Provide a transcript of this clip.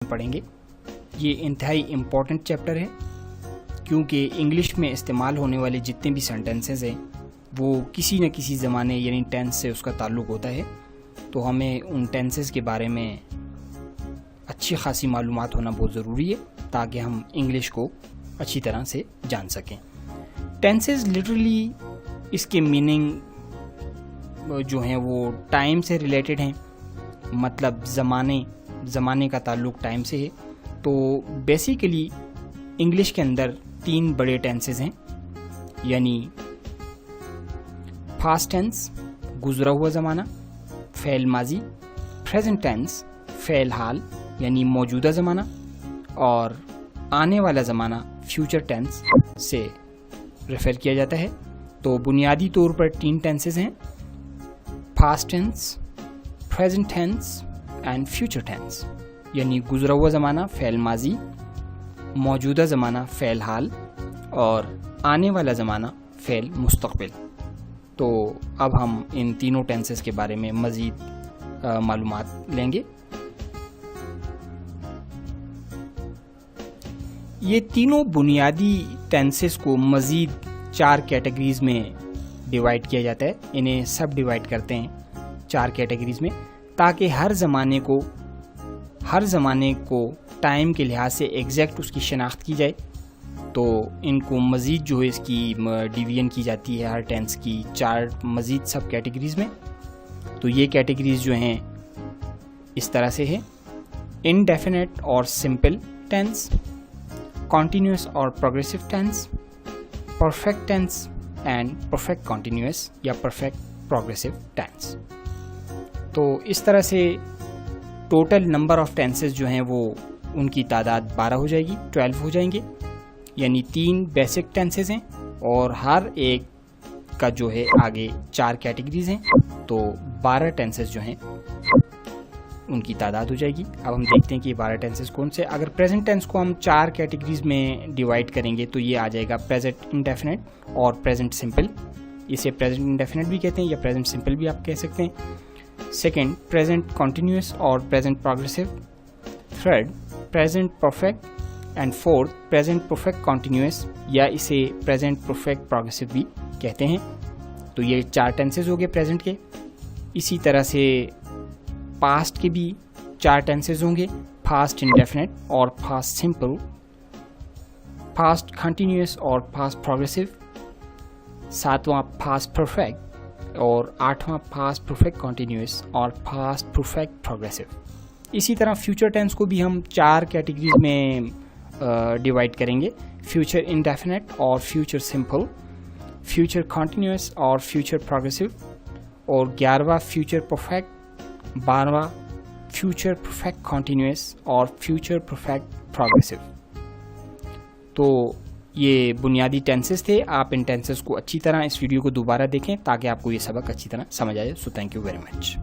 पढ़ेंगे। ये इंतहाई इम्पोर्टेंट चैप्टर है क्योंकि इंग्लिश में इस्तेमाल होने वाले जितने भी सेंटेंसेस हैं वो किसी न किसी ज़माने यानी टेंस से उसका ताल्लुक़ होता है। तो हमें उन टेंसेस के बारे में अच्छी खासी मालूमात होना बहुत ज़रूरी है ताकि हम इंग्लिश को अच्छी तरह से जान सकें। टेंसेस लिटरली इसके मीनिंग जो हैं वो टाइम से रिलेटेड हैं, मतलब ज़माने का ताल्लुक़ टाइम से है। तो बेसिकली इंग्लिश के अंदर 3 बड़े टेंसेस हैं, यानी पास्ट टेंस गुज़रा हुआ ज़माना, फ़ेल माजी, प्रेजेंट टेंस फ़ेल हाल यानी मौजूदा ज़माना, और आने वाला ज़माना फ्यूचर टेंस से रेफ़र किया जाता है। तो बुनियादी तौर पर 3 टेंसेस हैं, past tense, present tense and future tense, यानी गुज़रा हुआ ज़माना फ़ेल माजी, मौजूदा ज़माना फ़ेल हाल और आने वाला ज़माना फ़ेल मुस्तक़बिल। तो अब हम इन तीनों टेंसेस के बारे में मज़ीद मालूमात लेंगे। ये तीनों बुनियादी टेंसेस को मज़ीद 4 कैटेगरीज़ में डिवाइड किया जाता है। इन्हें सब डिवाइड करते हैं 4 कैटेगरीज़ में ताकि हर ज़माने को टाइम के लिहाज से एग्जैक्ट उसकी शनाख्त की जाए। तो इनको मज़ीद जो है इसकी डिवीजन की जाती है हर टेंस की 4 मज़ीद सब कैटेगरीज़ में। तो ये कैटेगरीज़ जो हैं इस तरह से है: इनडेफिनेट और सिंपल टेंस, कॉन्टीन्यूअस और progressive tense, perfect tense and perfect continuous या परफेक्ट प्रोग्रेसिव टेंस। तो इस तरह से टोटल नंबर ऑफ टेंसेस जो हैं वो उनकी तादाद 12 हो जाएगी, 12 हो जाएंगे, यानी 3 बेसिक टेंसेस हैं और हर एक का जो है आगे 4 कैटेगरीज हैं। तो 12 टेंसेस जो हैं उनकी तादाद हो जाएगी। अब हम देखते हैं कि 12 टेंसेस कौन से। अगर प्रेजेंट टेंस को हम 4 कैटेगरीज में डिवाइड करेंगे तो ये आ जाएगा प्रेजेंट इंडेफिनेट और प्रेजेंट सिंपल। इसे प्रेजेंट इंडेफिनेट भी कहते हैं या प्रेजेंट सिंपल भी आप कह सकते हैं। सेकेंड, प्रेजेंट कॉन्टीन्यूअस और present progressive. Third, present perfect and fourth, present perfect continuous या इसे प्रेजेंट परफेक्ट प्रोग्रेसिव भी कहते हैं। तो ये 4 टेंसेस हो गए प्रेजेंट के। इसी तरह से पास्ट के भी 4 टेंसेस होंगे, पास्ट इंडेफिनेट और पास्ट सिंपल, पास्ट कंटिन्यूअस और पास्ट प्रोग्रेसिव, 7वां पास्ट परफेक्ट और 8वां पास्ट परफेक्ट कॉन्टीन्यूअस और पास्ट परफेक्ट प्रोग्रेसिव। इसी तरह फ्यूचर टेंस को भी हम 4 कैटेगरीज में डिवाइड करेंगे: फ्यूचर इंडेफिनेट और फ्यूचर सिंपल, फ्यूचर कॉन्टीन्यूअस और फ्यूचर प्रोग्रेसिव, और 11वां फ्यूचर परफेक्ट, 12वां फ्यूचर परफेक्ट कॉन्टीन्यूअस और फ्यूचर परफेक्ट प्रोग्रेसिव। तो ये बुनियादी टेंसेस थे। आप इन टेंसेस को अच्छी तरह इस वीडियो को दोबारा देखें ताकि आपको ये सबक अच्छी तरह समझ आए। So thank you very much.